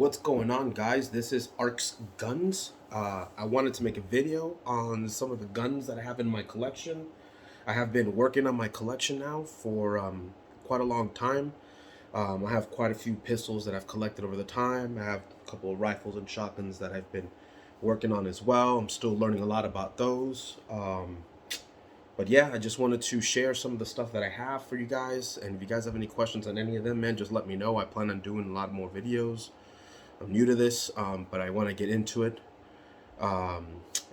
What's going on, guys? This is Ark's Guns. I wanted to make a video on some of the guns that I have in my collection. I have been working on my collection now for quite a long time. I have quite a few pistols that I've collected over the time. I have a couple of rifles and shotguns that I've been working on as well. I'm still learning a lot about those. But yeah, I just wanted to share some of the stuff that I have for you guys. And if you guys have any questions on any of them, man, just let me know. I plan on doing a lot more videos. I'm new to this, but I want to get into it.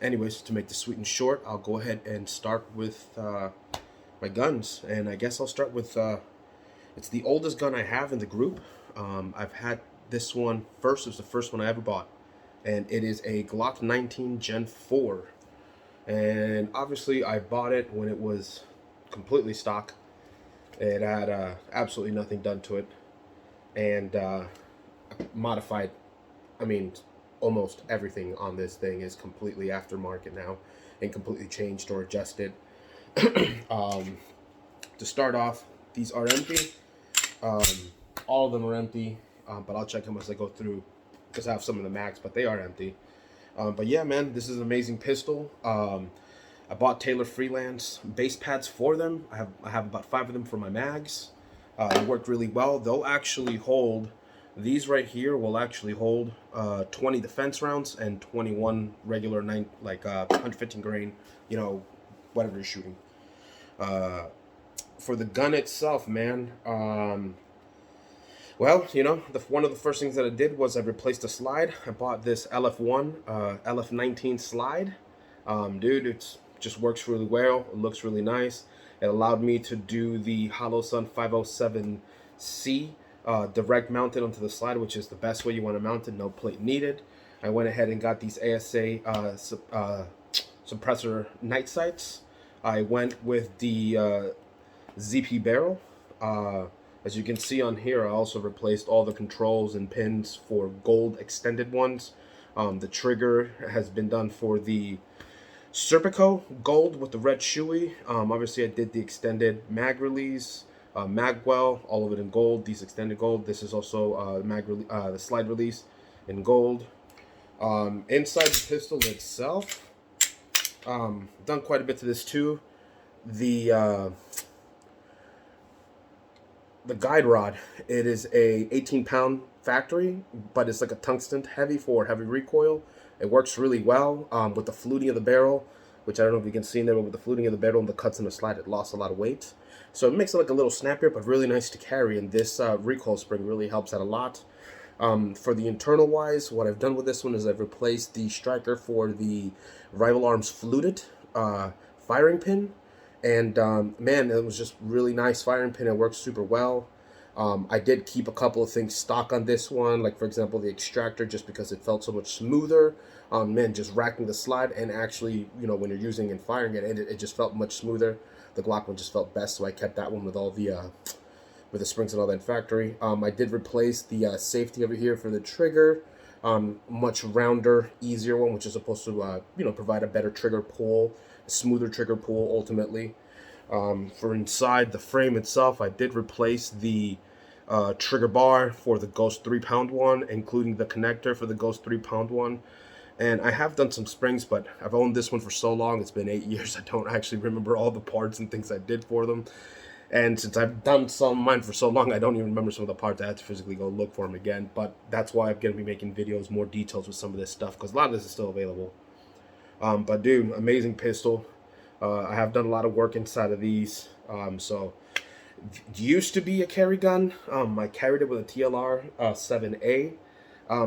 Anyways, to make this sweet and short, I'll go ahead and start with my guns. And I guess I'll start with, it's the oldest gun I have in the group. I've had this one first. It was the first one I ever bought. And it is a Glock 19 Gen 4. And obviously I bought it when it was completely stock. It had absolutely nothing done to it. And modified, I mean, almost everything on this thing is completely aftermarket now and completely changed or adjusted. To start off, these are empty. All of them are empty, but I'll check them as I go through because I have some of the mags, but they are empty. But yeah, man, this is an amazing pistol. I bought Taylor Freelance base pads for them. I have about 5 of them for my mags. They worked really well. They'll actually hold, these right here will actually hold 20 defense rounds and 21 regular 115 grain, you know, whatever you're shooting. For the gun itself, man, well, you know, one of the first things that I did was I replaced the slide. I bought this LF1, LF19 slide. Dude, it just works really well. It looks really nice. It allowed me to do the Hollow Sun 507C direct mounted onto the slide, which is the best way you want to mount it, no plate needed. I went ahead and got these ASA suppressor night sights. I went with the ZP barrel. As you can see on here, I also replaced all the controls and pins for gold extended ones. The trigger has been done for the Serpico gold with the red shoey. Obviously, I did the extended mag release, magwell, all of it in gold. These extended gold. This is also the slide release in gold. Inside the pistol itself, done quite a bit to this too. The guide rod, it is a 18-pound factory, but it's like a tungsten heavy for heavy recoil. It works really well with the fluting of the barrel, which I don't know if you can see in there, but with the fluting of the barrel and the cuts in the slide, it lost a lot of weight. So it makes it like a little snappier, but really nice to carry, and this recoil spring really helps out a lot. For the internal wise, what I've done with this one is I've replaced the striker for the Rival Arms fluted firing pin. And man, it was just really nice firing pin. It works super well. I did keep a couple of things stock on this one, like for example the extractor, just because it felt so much smoother. Man, just racking the slide, and actually, you know, when you're using and firing it, it just felt much smoother. The Glock one just felt best, so I kept that one with all the with the springs and all that factory. I did replace the safety over here for the trigger. Much rounder, easier one, which is supposed to you know, provide a better trigger pull, a smoother trigger pull ultimately. For inside the frame itself, I did replace the trigger bar for the Ghost 3-pound one, including the connector for the Ghost 3-pound one. And I have done some springs, but I've owned this one for so long, it's been 8 years, I don't actually remember all the parts and things I did for them. And since I've done some of mine for so long, I don't even remember some of the parts. I had to physically go look for them again. But that's why I'm going to be making videos, more details with some of this stuff, because a lot of this is still available. But dude, amazing pistol. I have done a lot of work inside of these. So used to be a carry gun. I carried it with a TLR 7A.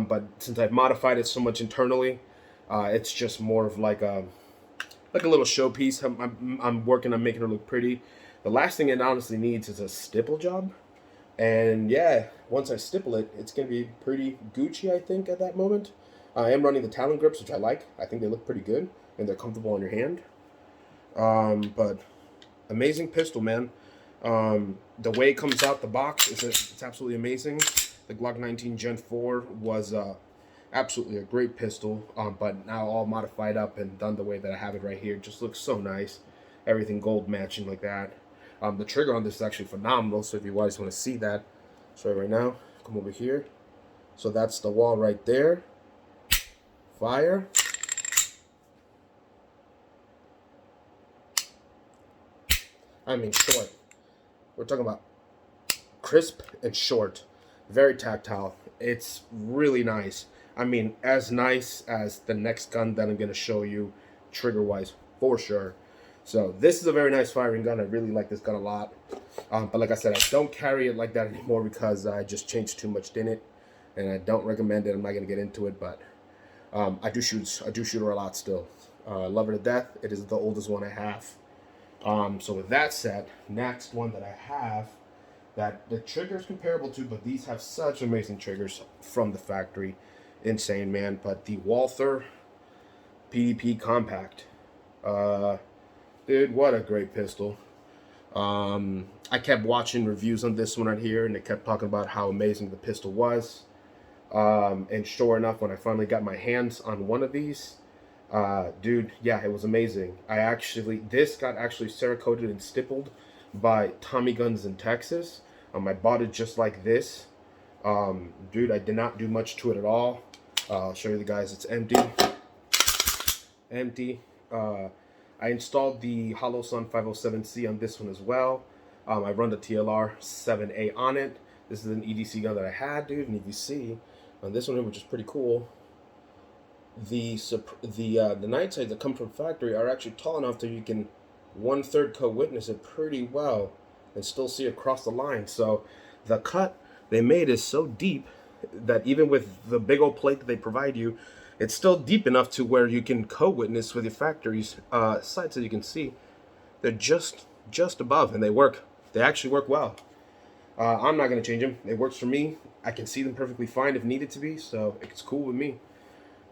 But since I've modified it so much internally, it's just more of like a little showpiece. I'm working on making it look pretty. The last thing it honestly needs is a stipple job. And yeah, once I stipple it, it's going to be pretty Gucci, I think, at that moment. I am running the Talon grips, which I like. I think they look pretty good, and they're comfortable on your hand. But amazing pistol, man. The way it comes out the box, it's absolutely amazing. The Glock 19 Gen 4 was absolutely a great pistol, but now all modified up and done the way that I have it right here. It just looks so nice. Everything gold matching like that. The trigger on this is actually phenomenal, so if you guys want to see that, so right now, come over here. So that's the wall right there. Fire. I mean short. We're talking about crisp and short. Very tactile. It's really nice. I mean, as nice as the next gun that I'm going to show you, trigger-wise, for sure. So this is a very nice firing gun. I really like this gun a lot. But like I said, I don't carry it like that anymore because I just changed too much in it. And I don't recommend it. I'm not going to get into it, but I do shoot her a lot still. I love her to death. It is the oldest one I have. So with that said, next one that I have that the trigger is comparable to, but these have such amazing triggers from the factory. Insane, man. But the Walther PDP Compact. Dude, what a great pistol. I kept watching reviews on this one right here, and they kept talking about how amazing the pistol was. And sure enough, when I finally got my hands on one of these, dude, yeah, it was amazing. This got actually Cerakoted and stippled by Tommy Guns in Texas. I bought it just like this. Dude, I did not do much to it at all. I'll show you the guys. It's empty. Empty. I installed the HoloSun 507C on this one as well. I run the TLR 7A on it. This is an EDC gun that I had, dude, and if you see on this one, which is pretty cool, the night sights that come from factory are actually tall enough that you can 1/3 co-witness it pretty well and still see across the line. So the cut they made is so deep that even with the big old plate that they provide you, it's still deep enough to where you can co-witness with your factory's sights. As you can see, they're just above, and they work. They actually work well. I'm not going to change them. It works for me. I can see them perfectly fine if needed to be, so it's cool with me.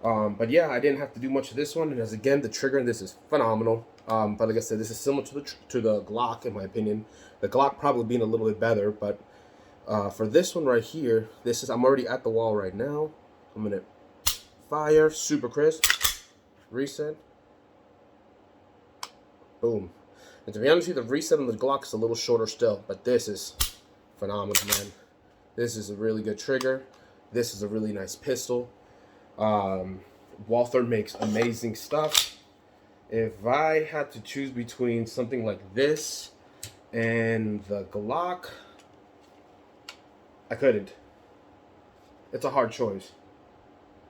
But yeah, I didn't have to do much of this one, and as again, the trigger in this is phenomenal. But like I said, this is similar to the Glock in my opinion. The Glock probably being a little bit better, but for this one right here, I'm already at the wall right now. I'm gonna fire, super crisp, reset, boom. And to be honest with you, the reset on the Glock is a little shorter still, but this is phenomenal, man. This is a really good trigger. This is a really nice pistol. Walther makes amazing stuff. If I had to choose between something like this and the Glock, I couldn't. It's a hard choice.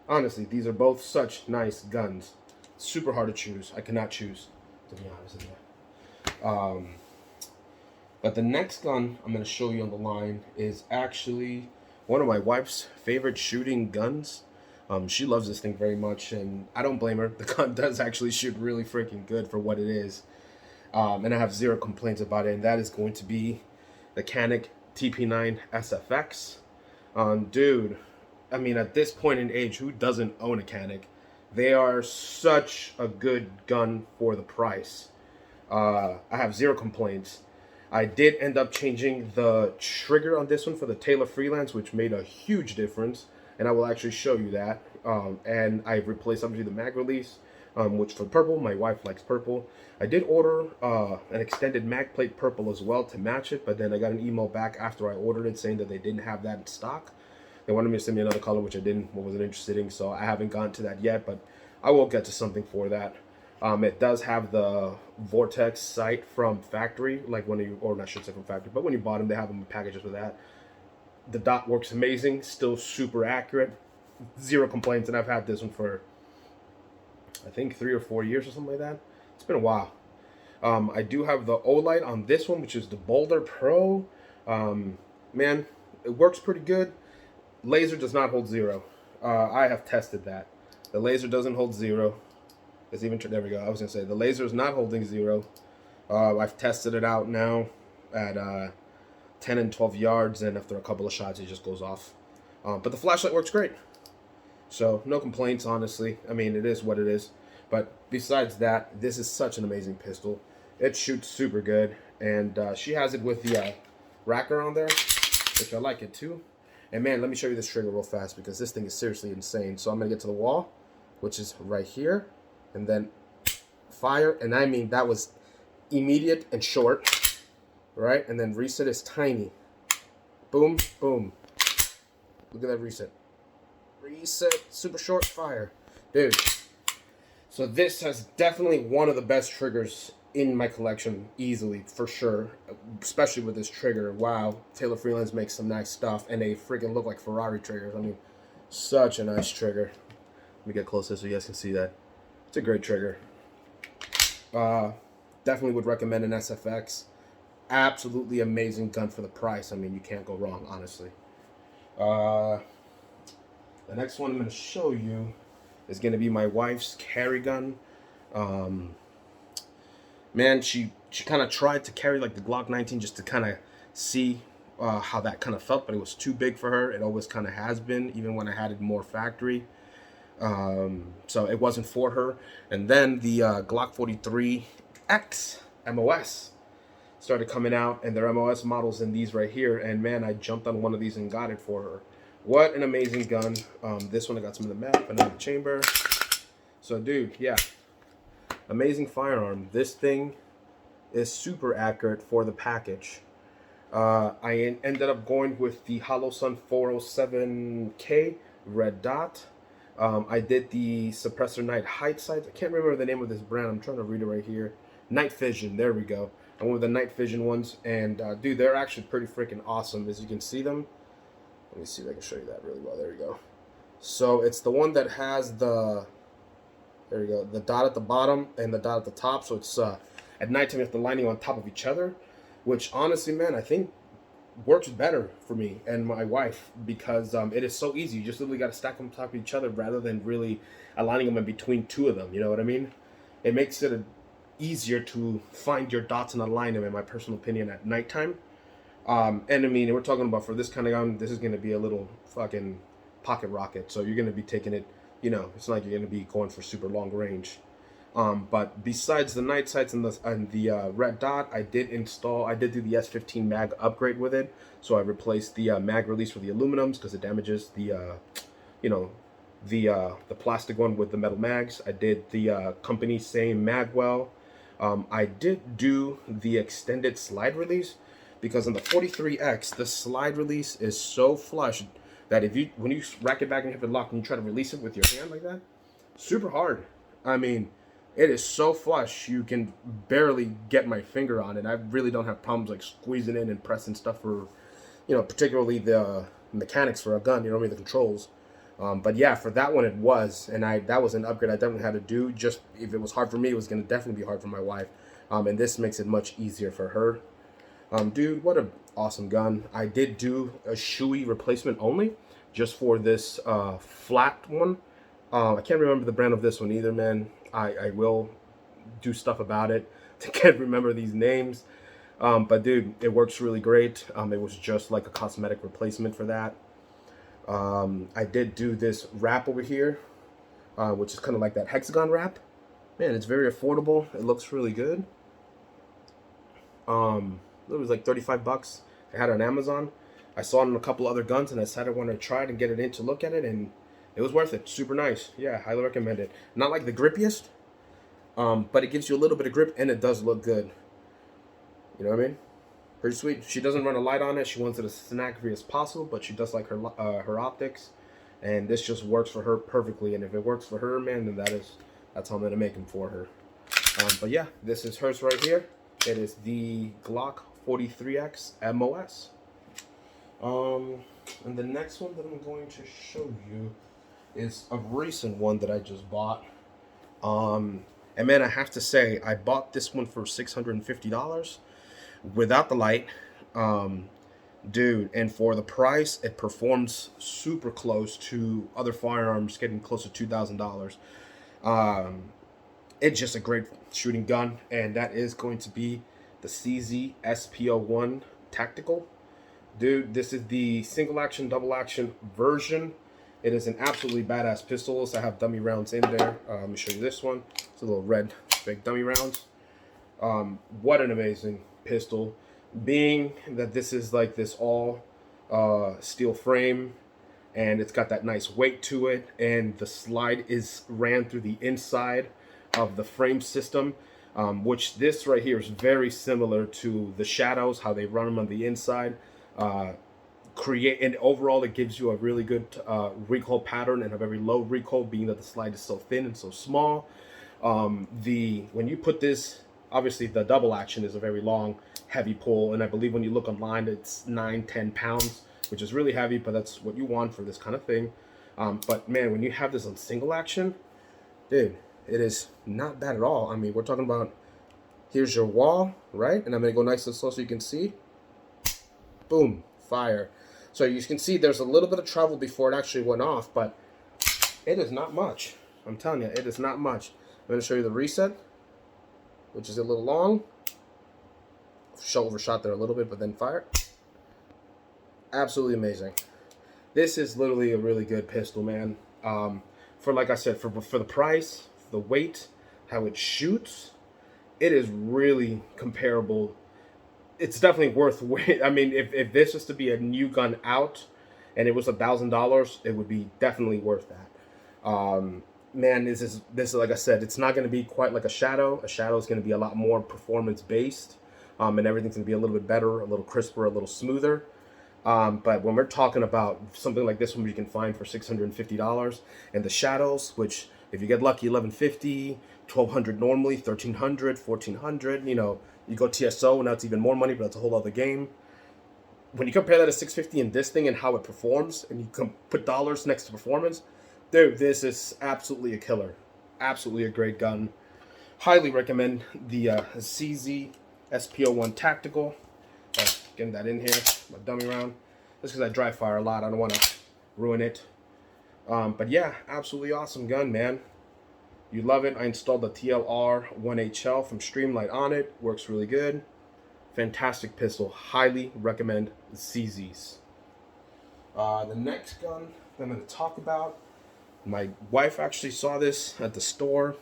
Honestly, these are both such nice guns. Super hard to choose. I cannot choose, to be honest with you. But the next gun I'm going to show you on the line is actually one of my wife's favorite shooting guns. She loves this thing very much, and I don't blame her. The gun does actually shoot really freaking good for what it is. And I have zero complaints about it, and that is going to be the Canik TP9 SFX. Dude, I mean, at this point in age, who doesn't own a Canik? They are such a good gun for the price. I have zero complaints. I did end up changing the trigger on this one for the Taylor Freelance, which made a huge difference, and I will actually show you that. And I replaced obviously the mag release, which for purple, my wife likes purple. I did order an extended mag plate purple as well to match it, but then I got an email back after I ordered it saying that they didn't have that in stock. They wanted me to send me another color, which I wasn't interested in, so I haven't gotten to that yet, but I will get to something for that. It does have the Vortex sight from factory, like when you, or I should say from factory, but when you bought them, they have them in packages with that. The dot works amazing, still super accurate, zero complaints, and I've had this one for, I think, 3 or 4 years or something like that. It's been a while. I do have the Olight on this one, which is the Boulder Pro. Man, it works pretty good. Laser does not hold zero. I have tested that. The laser doesn't hold zero. It's even, there we go. I was gonna say the laser is not holding zero. I've tested it out now at 10 and 12 yards, and after a couple of shots, it just goes off. But the flashlight works great, so no complaints. Honestly, I mean, it is what it is. But besides that, this is such an amazing pistol. It shoots super good, and she has it with the racker on there, which I like it too. And man, let me show you this trigger real fast because this thing is seriously insane. So I'm gonna get to the wall, which is right here, and then fire. And I mean, that was immediate and short, right? And then reset is tiny. Boom, boom. Look at that reset. Reset, super short fire. Dude, so this has definitely one of the best triggers in my collection, easily, for sure. Especially with this trigger. Wow, Taylor Freelands makes some nice stuff, and they freaking look like Ferrari triggers. I mean, such a nice trigger. Let me get closer so you guys can see that. It's a great trigger. Definitely would recommend an SFX. Absolutely amazing gun for the price. I mean, you can't go wrong, honestly. The next one I'm going to show you is going to be my wife's carry gun. Man, she kind of tried to carry like the Glock 19 just to kind of see how that kind of felt, but it was too big for her. It always kind of has been, even when I had it more factory. So it wasn't for her. And then the Glock 43X MOS started coming out, and their MOS models in these right here. And man, I jumped on one of these and got it for her. What an amazing gun. This one I got some in the map, another chamber. So dude, yeah, amazing firearm. This thing is super accurate for the package. I ended up going with the Holosun 407K red dot. I did the Suppressor Night height sights. I can't remember the name of this brand. I'm trying to read it right here. Night Vision. There we go. I went with the Night Vision ones, and dude, they're actually pretty freaking awesome. As you can see them. Let me see if I can show you that really well. There we go. So it's the one that has the, there we go, the dot at the bottom and the dot at the top. So it's at nighttime you have the lining on top of each other, which honestly, man, I think works better for me and my wife, because it is so easy. You just literally got to stack them on top of each other rather than really aligning them in between two of them. You know what I mean? It makes it easier to find your dots and align them, in my personal opinion, at nighttime. And I mean, we're talking about, for this kind of gun, this is going to be a little fucking pocket rocket. So you're going to be taking it, you know, it's not like you're going to be going for super long range. But besides the night sights and the red dot, I did do the S15 mag upgrade with it. So I replaced the mag release with the aluminums because it damages the, you know, the plastic one with the metal mags. I did the company same magwell. I did do the extended slide release, because on the 43X, the slide release is so flush that when you rack it back and you have it locked and you try to release it with your hand like that, super hard. I mean, it is so flush, you can barely get my finger on it. I really don't have problems like squeezing in and pressing stuff for, you know, particularly the mechanics for a gun, you know what I mean, the controls. But yeah, for that one it was, and that was an upgrade I definitely had to do. Just if it was hard for me, it was going to definitely be hard for my wife. And this makes it much easier for her. Dude, what an awesome gun. I did do a shoey replacement only, just for this flat one. I can't remember the brand of this one either, man. I will do stuff about it. I can't remember these names. But dude, it works really great. It was just like a cosmetic replacement for that. I did do this wrap over here, which is kind of like that hexagon wrap. Man, it's very affordable. It looks really good. It was like 35 bucks. I had it on Amazon. I saw it on a couple other guns, and I decided I wanted to try it and get it in to look at it, and it was worth it. Super nice. Yeah, highly recommend it. Not like the grippiest, but it gives you a little bit of grip, and it does look good. You know what I mean? Pretty sweet. She doesn't run a light on it. She wants it as snack-free as possible, but she does like her optics, and this just works for her perfectly. And if it works for her, man, then that's how I'm gonna make them for her. But yeah, this is hers right here. It is the Glock 43X MOS. And the next one that I'm going to show you is a recent one that I just bought. And man, I have to say, I bought this one for $650 without the light. Dude, and for the price, it performs super close to other firearms, getting close to $2,000. It's just a great shooting gun, and that is going to be the CZ SP01 Tactical. Dude, this is the single action, double action version. It is an absolutely badass pistol. So I have dummy rounds in there. Let me show you this one. It's a little red, fake dummy rounds. What an amazing pistol. Being that this is like this all steel frame, and it's got that nice weight to it, and the slide is ran through the inside of the frame system, which this right here is very similar to the Shadows, how they run them on the inside. create, and overall it gives you a really good recoil pattern and a very low recoil, being that the slide is so thin and so small. When you put this, obviously the double action is a very long, heavy pull, and I believe when you look online, it's 9-10 pounds, which is really heavy, but that's what you want for this kind of thing. But man, when you have this on single action, dude, it is not bad at all. I mean, we're talking about, here's your wall, right? And I'm gonna go nice and slow so you can see. Boom, fire. So you can see there's a little bit of travel before it actually went off, but it is not much. I'm telling you, it is not much. I'm gonna show you the reset, which is a little long. Overshot there a little bit, but then fire. Absolutely amazing. This is literally a really good pistol, man. For, like I said, for the price, for the weight, how it shoots, it is really comparable. It's definitely worth wait. I mean, if this was to be a new gun out and it was $1,000, it would be definitely worth that. Man, this is like I said, it's not going to be quite like a Shadow. A Shadow is going to be a lot more performance based, and everything's going to be a little bit better, a little crisper, a little smoother. But when we're talking about something like this one, you can find for $650, and the Shadows, which if you get lucky, $1,150, $1,200 normally, $1,300, $1,400. You know, you go TSO, now it's even more money, but that's a whole other game. When you compare that to $650 in this thing and how it performs, and you put dollars next to performance, dude, this is absolutely a killer. Absolutely a great gun. Highly recommend the CZ SP01 Tactical. Getting that in here, my dummy round. Just because I dry fire a lot, I don't want to ruin it. But yeah, absolutely awesome gun, man. You love it. I installed the TLR 1HL from Streamlight on it. Works really good. Fantastic pistol. Highly recommend the CZs. The next gun I'm going to talk about, my wife actually saw this at the store,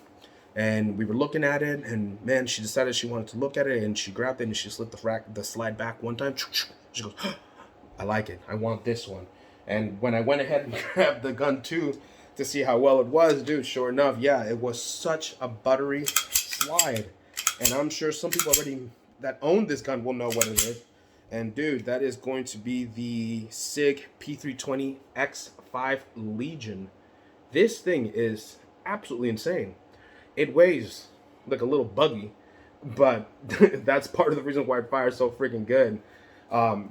and we were looking at it, and man, she decided she wanted to look at it, and she grabbed it and she slipped the slide back one time. She goes, I like it. I want this one. And when I went ahead and grabbed the gun too to see how well it was, dude, sure enough, yeah, it was such a buttery slide. And I'm sure some people already that own this gun will know what it is. And dude, that is going to be the Sig P320 X5 Legion. This thing is absolutely insane. It weighs like a little buggy, but that's part of the reason why it fires so freaking good.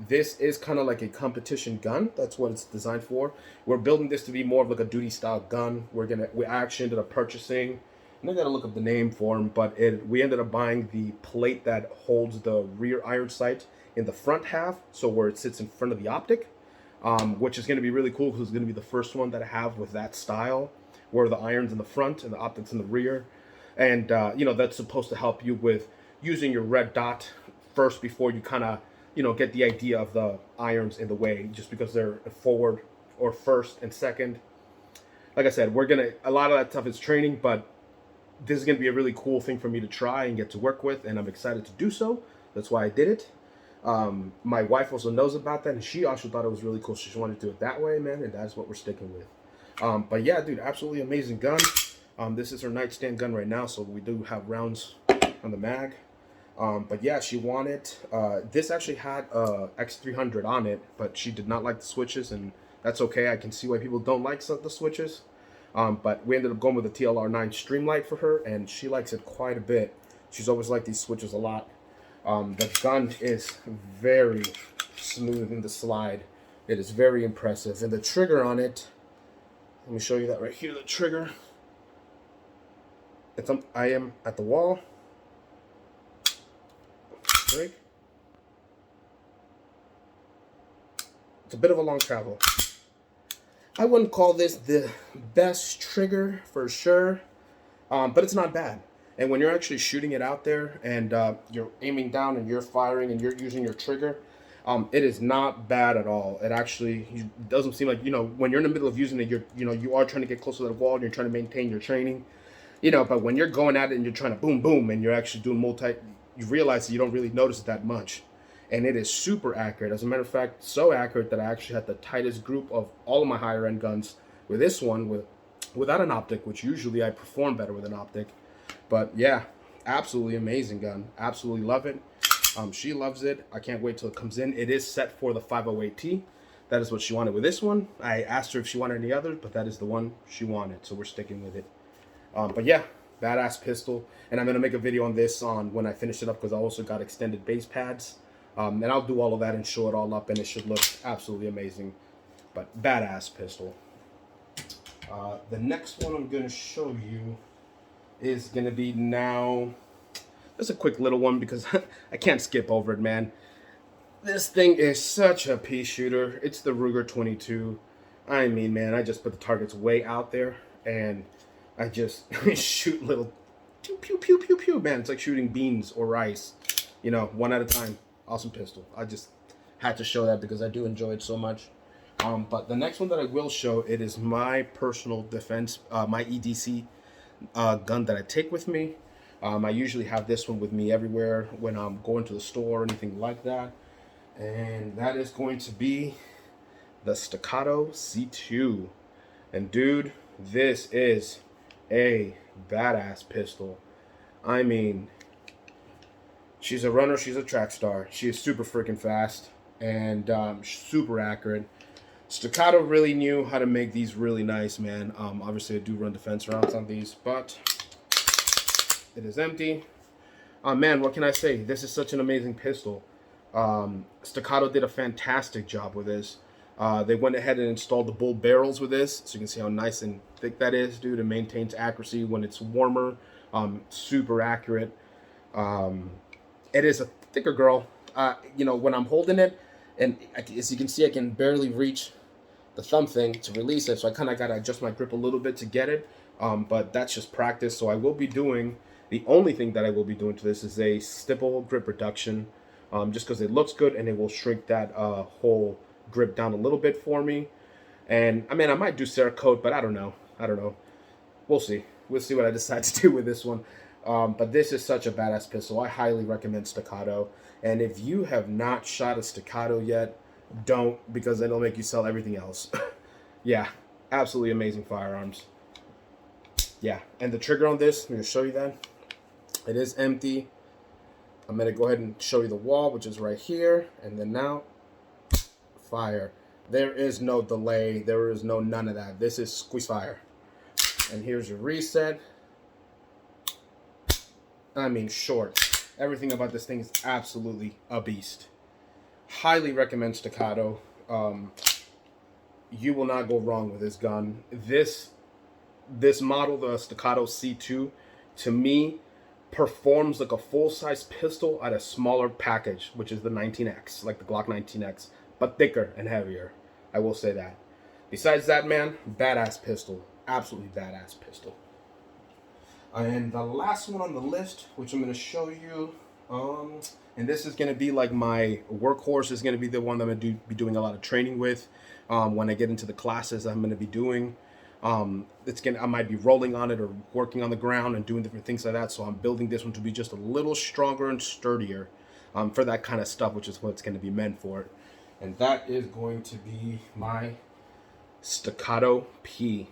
This is kind of like a competition gun. That's what it's designed for. We're building this to be more of like a duty style gun. We actually ended up purchasing, and I gotta look up the name for them, but we ended up buying the plate that holds the rear iron sight in the front half, so where it sits in front of the optic, which is gonna be really cool because it's gonna be the first one that I have with that style, where the iron's in the front and the optics in the rear. And you know, that's supposed to help you with using your red dot first before you kind of, you know, get the idea of the irons in the way, just because they're forward or first and second. Like I said, a lot of that stuff is training, but this is gonna be a really cool thing for me to try and get to work with, and I'm excited to do so. That's why I did it. My wife also knows about that, and she also thought it was really cool. She wanted to do it that way, man, and that's what we're sticking with. But yeah, dude, absolutely amazing gun. This is her nightstand gun right now, so we do have rounds on the mag. But yeah, she wanted, this actually had X300 on it, but she did not like the switches, and that's okay. I can see why people don't like the switches. But we ended up going with the TLR9 Streamlight for her, and she likes it quite a bit. She's always liked these switches a lot. The gun is very smooth in the slide. It is very impressive. And the trigger on it, let me show you that right here, the trigger. I am at the wall. Break. It's a bit of a long travel. I wouldn't call this the best trigger for sure, but it's not bad. And when you're actually shooting it out there and you're aiming down and you're firing and you're using your trigger, it is not bad at all. It actually doesn't seem like, you know, when you're in the middle of using it, you are trying to get close to the wall and you're trying to maintain your training, you know, but when you're going at it and you're trying to boom, boom, and you're actually doing you realize that you don't really notice it that much. And it is super accurate. As a matter of fact, so accurate that I actually had the tightest group of all of my higher end guns with this one without an optic, which usually I perform better with an optic. But yeah, absolutely amazing gun. Absolutely love it. She loves it. I can't wait till it comes in. It is set for the 508T. that is what she wanted with this one. I asked her if she wanted any others, but that is the one she wanted, so we're sticking with it. But yeah, badass pistol. And I'm going to make a video on this on when I finish it up, because I also got extended base pads. And I'll do all of that and show it all up, and it should look absolutely amazing. But badass pistol. The next one I'm going to show you is going to be now... Just a quick little one, because I can't skip over it, man. This thing is such a pea shooter. It's the Ruger 22. I mean, man, I just put the targets way out there, and I just shoot little pew, pew, pew, pew, pew, man. It's like shooting beans or rice, you know, one at a time. Awesome pistol. I just had to show that because I do enjoy it so much. But the next one that I will show, it is my personal defense, my EDC gun that I take with me. I usually have this one with me everywhere when I'm going to the store or anything like that. And that is going to be the Staccato C2. And dude, this is a badass pistol. I mean, she's a runner, she's a track star. She is super freaking fast and super accurate. Staccato really knew how to make these really nice, man. Obviously, I do run defense rounds on these, but it is empty. Man, what can I say? This is such an amazing pistol. Staccato did a fantastic job with this. They went ahead and installed the bull barrels with this, so you can see how nice and thick that is, dude. It maintains accuracy when it's warmer. Super accurate. It is a thicker girl. You know, when I'm holding it, and as you can see, I can barely reach the thumb thing to release it, so I kind of got to adjust my grip a little bit to get it. But that's just practice. So I will be doing, the only thing that I will be doing to this is a stipple grip reduction, just because it looks good and it will shrink that whole grip down a little bit for me. And I mean, I might do Cerakote, but I don't know. We'll see. We'll see what I decide to do with this one. But this is such a badass pistol. I highly recommend Staccato. And if you have not shot a Staccato yet, don't, because then it'll make you sell everything else. Yeah, absolutely amazing firearms. Yeah, and the trigger on this, I'm going to show you that. It is empty. I'm going to go ahead and show you the wall, which is right here. And then now, fire. There is no delay. There is no none of that. This is squeeze fire. And here's your reset. I mean, short. Everything about this thing is absolutely a beast. Highly recommend Staccato. You will not go wrong with this gun. This model, the Staccato C2, to me, performs like a full-size pistol at a smaller package, which is the 19X, like the Glock 19X, but thicker and heavier. I will say that. Besides that, man, badass pistol. Absolutely badass pistol. And the last one on the list, which I'm going to show you, and this is going to be like my workhorse, is going to be the one that I'm going to be doing a lot of training with when I get into the classes I'm going to be doing. I might be rolling on it or working on the ground and doing different things like that, so I'm building this one to be just a little stronger and sturdier for that kind of stuff, which is what it's going to be meant for. And that is going to be my Staccato P.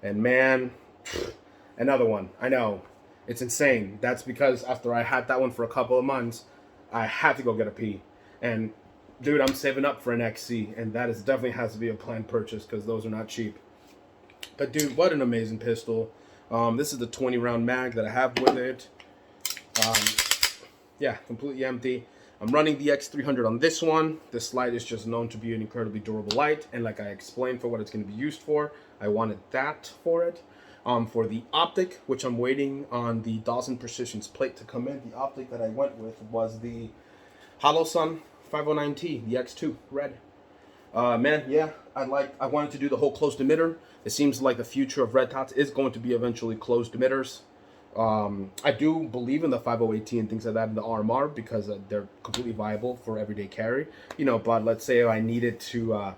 And man, another one. I know, it's insane. That's because after I had that one for a couple of months, I had to go get a P. And dude, I'm saving up for an XC, and that definitely has to be a planned purchase because those are not cheap. But dude, what an amazing pistol. This is the 20 round mag that I have with it. Yeah, completely empty. I'm running the X300 on this one. This light is just known to be an incredibly durable light, and like I explained for what it's going to be used for, I wanted that for it. For the optic, which I'm waiting on the Dawson Precision's plate to come in, the optic that I went with was the HoloSun 509T, the X2 red. Man, yeah, I wanted to do the whole closed emitter. It seems like the future of red dots is going to be eventually closed emitters. I do believe in the 508T and things like that in the RMR because they're completely viable for everyday carry. You know, but let's say I needed to,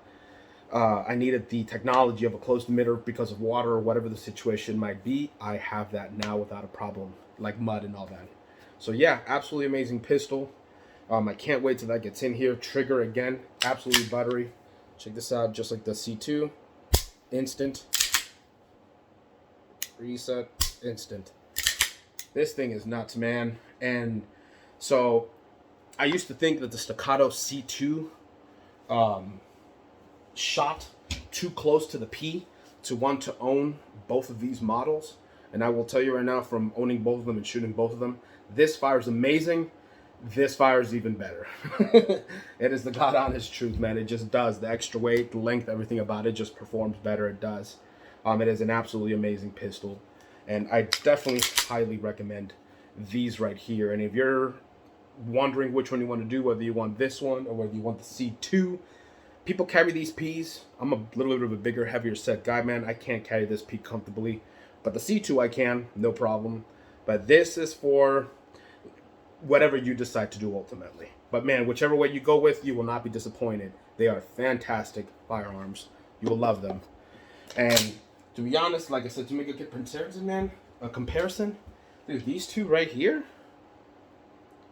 I needed the technology of a closed emitter because of water or whatever the situation might be. I have that now without a problem, like mud and all that. So yeah, absolutely amazing pistol. I can't wait till that gets in here. Trigger again, absolutely buttery. Check this out, just like the C2. Instant. Reset. Instant. This thing is nuts, man. And so I used to think that the Staccato C2 shot too close to the P to want to own both of these models. And I will tell you right now, from owning both of them and shooting both of them, this fire is amazing. This fire is even better. It is the God honest truth, man. It just does. The extra weight, the length, everything about it just performs better. It does. It is an absolutely amazing pistol. And I definitely highly recommend these right here. And if you're wondering which one you want to do, whether you want this one or whether you want the C2, people carry these Ps. I'm a little bit of a bigger, heavier set guy, man. I can't carry this P comfortably. But the C2 I can, no problem. But this is for whatever you decide to do ultimately. But man, whichever way you go with, you will not be disappointed. They are fantastic firearms. You will love them. And to be honest, like I said, to make a comparison, dude, these two right here,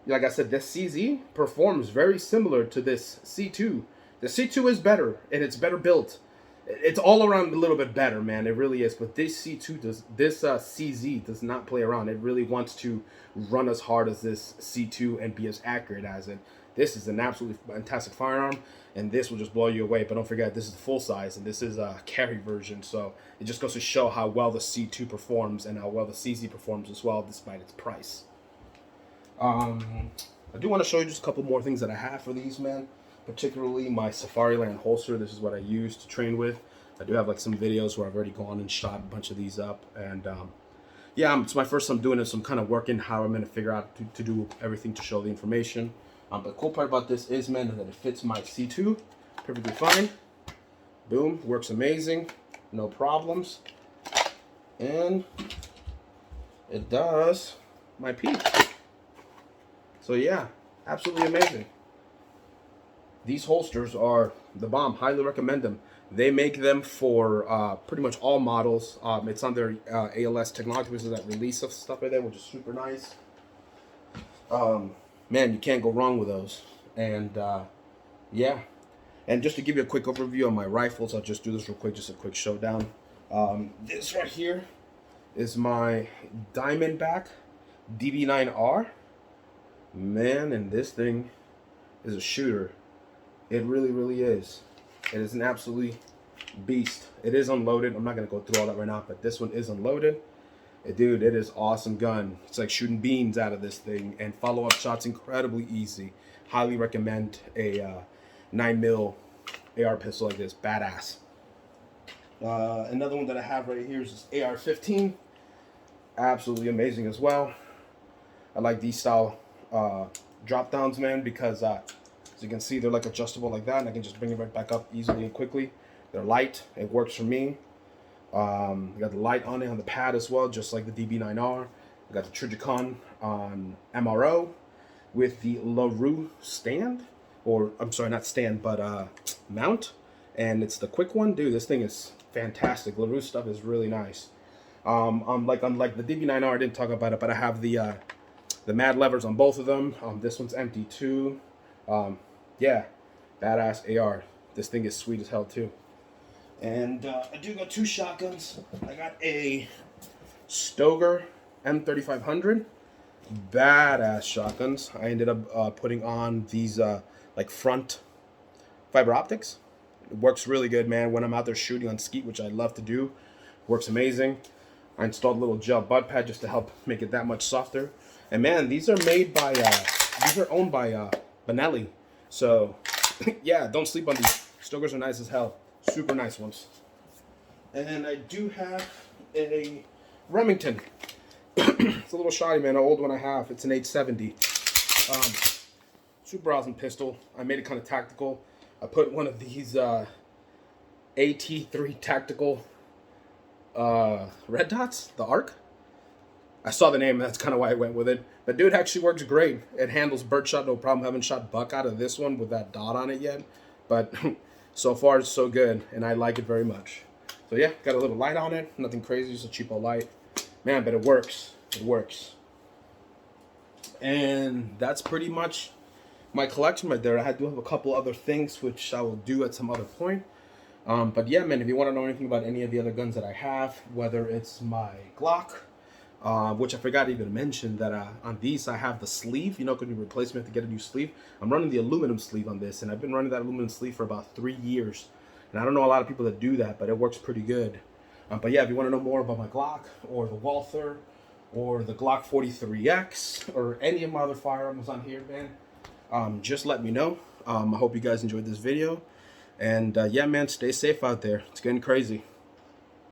like I said, this CZ performs very similar to this C2. The C2 is better, and it's better built. It's all around a little bit better, man. It really is. But this C2 does, this CZ does not play around. It really wants to run as hard as this C2 and be as accurate as it. This is an absolutely fantastic firearm, and this will just blow you away. But don't forget, this is full size, and this is a carry version. So it just goes to show how well the C2 performs and how well the CZ performs as well, despite its price. I do want to show you just a couple more things that I have for these, man. Particularly my Safariland holster. This is what I use to train with. I do have like some videos where I've already gone and shot a bunch of these up, and yeah, it's my first time doing this. So I'm kind of working how I'm going to figure out to do everything to show the information. But the cool part about this is, man, that it fits my C2 perfectly fine. Boom, works amazing, no problems, and it does my P. So yeah, absolutely amazing. These holsters are the bomb. Highly recommend them. They make them for pretty much all models. It's on their ALS technology, which is that release of stuff right there, which is super nice. Man, you can't go wrong with those. And yeah. And just to give you a quick overview on my rifles, I'll just do this real quick, just a quick showdown. This right here is my Diamondback DB9R. Man, and this thing is a shooter. It really, really is. It is an absolute beast. It is unloaded. I'm not going to go through all that right now, but this one is unloaded. Dude, it is awesome gun. It's like shooting beans out of this thing, and follow-up shots incredibly easy. Highly recommend a 9mm AR pistol like this. Badass. Another one that I have right here is this AR-15. Absolutely amazing as well. I like these style drop downs, man, because as you can see, they're like adjustable like that, and I can just bring it right back up easily and quickly. They're light. It works for me. You got the light on it on the pad as well, just like the DB9R. I got the Trijicon on MRO with the LaRue stand, or I'm sorry, not stand, but mount. And it's the quick one, dude. This thing is fantastic. LaRue stuff is really nice. Unlike the DB9R, I didn't talk about it, but I have the mad levers on both of them. This one's empty too. Yeah, badass AR. This thing is sweet as hell too. And I do got two shotguns. I got a Stoeger M3500. Badass shotguns. I ended up putting on these like front fiber optics. It works really good, man. When I'm out there shooting on skeet, which I love to do, works amazing. I installed a little gel butt pad just to help make it that much softer. And man, these are made by these are owned by Benelli. So yeah, don't sleep on these. Stoegers are nice as hell. Super nice ones. And I do have a Remington. It's a little shoddy, man. An old one I have. It's an 870. Super awesome pistol. I made it kind of tactical. I put one of these AT3 tactical red dots, the ARC. I saw the name, and that's kind of why I went with it. But dude, actually works great. It handles birdshot, no problem. Haven't shot buck out of this one with that dot on it yet, but so far it's so good, and I like it very much. So yeah, got a little light on it. Nothing crazy, just a cheapo light, man. But it works. It works. And that's pretty much my collection right there. I do have a couple other things which I will do at some other point. But yeah, man, if you want to know anything about any of the other guns that I have, whether it's my Glock, which I forgot to even mention that on these I have the sleeve, you know, could be replacement to get a new sleeve. I'm running the aluminum sleeve on this, and I've been running that aluminum sleeve for about 3 years, And I don't know a lot of people that do that, but it works pretty good. But yeah, if you want to know more about my Glock or the Walther or the Glock 43X or any of my other firearms on here, man, just let me know. I hope you guys enjoyed this video. And yeah, man, stay safe out there. It's getting crazy.